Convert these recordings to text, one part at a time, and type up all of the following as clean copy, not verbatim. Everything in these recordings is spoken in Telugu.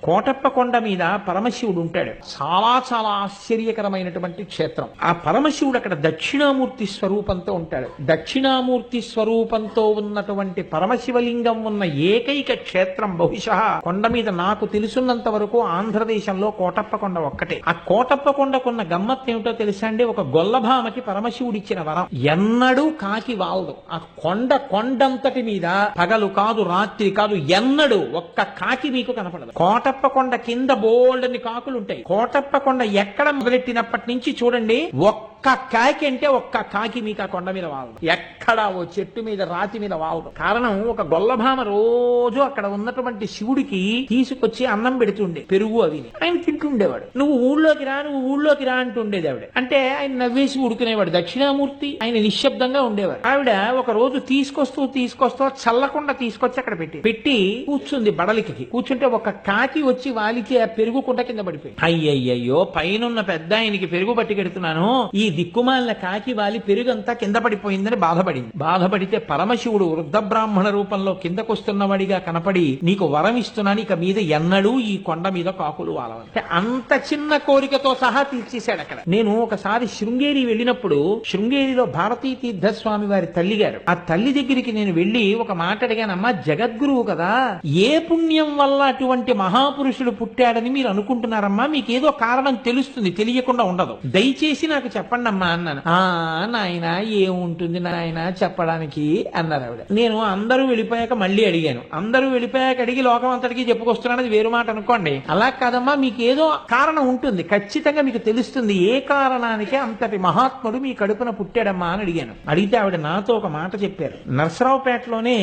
కోటప్ప కొండ మీద పరమశివుడు ఉంటాడు. చాలా చాలా ఆశ్చర్యకరమైనటువంటి క్షేత్రం. ఆ పరమశివుడు అక్కడ దక్షిణామూర్తి స్వరూపంతో ఉంటాడు. దక్షిణామూర్తి స్వరూపంతో ఉన్నటువంటి పరమశివలింగం ఉన్న ఏకైక క్షేత్రం బహుశా కొండ మీద నాకు తెలుసున్నంత వరకు ఆంధ్రదేశంలో కోటప్ప కొండ ఒక్కటే. ఆ కోటప్ప కొండకున్న గమ్మత్ ఏమిటో తెలుసా అండి? ఒక గొల్లభామకి పరమశివుడిచ్చిన వరం, ఎన్నడూ కాకి వాలదు. ఆ కొండంతటి మీద పగలు కాదు రాత్రి కాదు ఎన్నడూ ఒక్క కాకి మీకు కనపడదు. కోటప్ప కొండ కింద బోల్డని కాకులు ఉంటాయి. కోటప్ప కొండ ఎక్కడ మొదలెట్టినప్పటి నుంచి చూడండి, ఒక్క కాకి అంటే ఒక్క కాకి మీకు ఆ కొండ మీద వాలదు. ఎక్కడ ఓ చెట్టు మీద రాతి మీద వాలదు. కారణం, ఒక గొల్లభామ రోజు అక్కడ ఉన్నటువంటి శివుడికి తీసుకొచ్చి అన్నం పెడుతుండే, పెరుగు అవి ఆయన తింటుండేవాడు. నువ్వు ఊళ్ళోకి రా అంటుండేది ఆవిడ. అంటే ఆయన నవ్వేసి ఉడుకునేవాడు. దక్షిణామూర్తి ఆయన నిశ్శబ్దంగా ఉండేవాడు. ఆవిడ ఒక రోజు తీసుకొస్తూ చల్లకుండా తీసుకొచ్చి అక్కడ పెట్టి కూర్చుంది. బడలికి కూర్చుంటే ఒక కాకి వచ్చి వాలికి ఆ పెరుగు కుండ కింద పడిపోయి, అయ్యయ్యో పైనున్న పెద్ద ఆయనకి పెరుగు పట్టుకెడుతున్నాను, ఈ దిక్కుమాలిన కాకి వాలి పెరుగంతా కింద పడిపోయిందని బాధపడితే పరమశివుడు వృద్ధ బ్రాహ్మణ రూపంలో కిందకొస్తున్నవాడిగా కనపడి, నీకు వరం ఇస్తున్నాను, ఇక మీద ఎన్నడూ ఈ కొండ మీద కాకులు వాలవని. అంత చిన్న కోరికతో సహా తీర్చేశాడు అక్కడ. నేను ఒకసారి శృంగేరి వెళ్ళినప్పుడు, శృంగేరిలో భారతీ తీర్థస్వామి వారి తల్లి గారు, ఆ తల్లి దగ్గరికి నేను వెళ్లి ఒక మాట అడిగానమ్మా, జగద్గురువు కదా, ఏ పుణ్యం వల్ల అటువంటి మహాపురుషుడు పుట్టాడని మీరు అనుకుంటున్నారమ్మా? మీకేదో కారణం తెలుస్తుంది, తెలియకుండా ఉండదు, దయచేసి నాకు చెప్పండి అమ్మా అన్నాను. నాయన ఏముంటుంది నాయన చెప్పడానికి అన్నారు ఆవిడ. నేను అందరూ వెళ్ళిపోయాక మళ్ళీ అడిగాను. అందరూ వెళ్ళిపోయాక అడిగి లోకం అంతటికీ చెప్పుకొస్తున్నాను, వేరు మాట అనుకోండి. అలా కాదమ్మా, మీకేదో కారణం ఉంటుంది, ఖచ్చితంగా మీకు తెలుస్తుంది, ఏ కారణానికే అంతటి మహాత్ముడు మీ కడుపున పుట్టాడమ్మా అని అడిగాను. అడిగితే ఆవిడ నాతో ఒక మాట చెప్పారు. నరసరావుపేటలోనే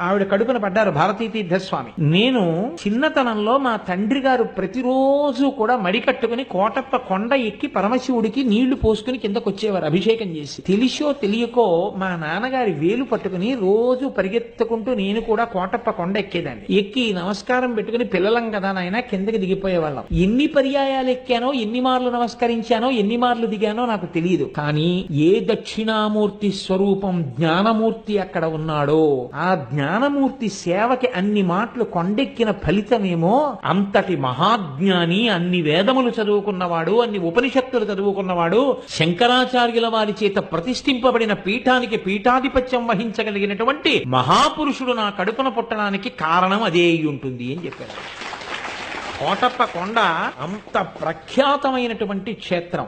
ఆవిడ కడుపున పడ్డారు భారతీ తీర్థస్వామి. నేను చిన్నతనంలో మా తండ్రి గారు ప్రతిరోజు కూడా మడి కట్టుకుని కోటప్ప కొండ ఎక్కి పరమశివుడికి నీళ్లు పోసుకుని కిందకు వచ్చేవారు అభిషేకం చేసి. తెలిసో తెలియకో మా నాన్నగారి వేలు పట్టుకుని రోజు పరిగెత్తుకుంటూ నేను కూడా కోటప్ప కొండ ఎక్కేదాన్ని. ఎక్కి నమస్కారం పెట్టుకుని, పిల్లలం కదా నాయన, కిందకి దిగిపోయేవాళ్ళం. ఎన్ని పర్యాయాలు ఎక్కానో, ఎన్ని మార్లు నమస్కరించానో, ఎన్ని మార్లు దిగానో నాకు తెలియదు. కానీ ఏ దక్షిణామూర్తి స్వరూపం జ్ఞానమూర్తి అక్కడ ఉన్నాడో, ఆ జ్ఞానమూర్తి సేవకి అన్ని మాటలు కొండెక్కిన ఫలితమేమో, అంతటి మహాజ్ఞాని, అన్ని వేదములు చదువుకున్నవాడు, అన్ని ఉపనిషత్తులు చదువుకున్నవాడు, శంకరాచార్యుల వారి చేత ప్రతిష్ఠింపబడిన పీఠానికి పీఠాధిపత్యం వహించగలిగినటువంటి మహాపురుషుడు నా కడుపున పుట్టడానికి కారణం అదే అయి ఉంటుంది అని చెప్పారు. కోటప్ప కొండ అంత ప్రఖ్యాతమైనటువంటి క్షేత్రం.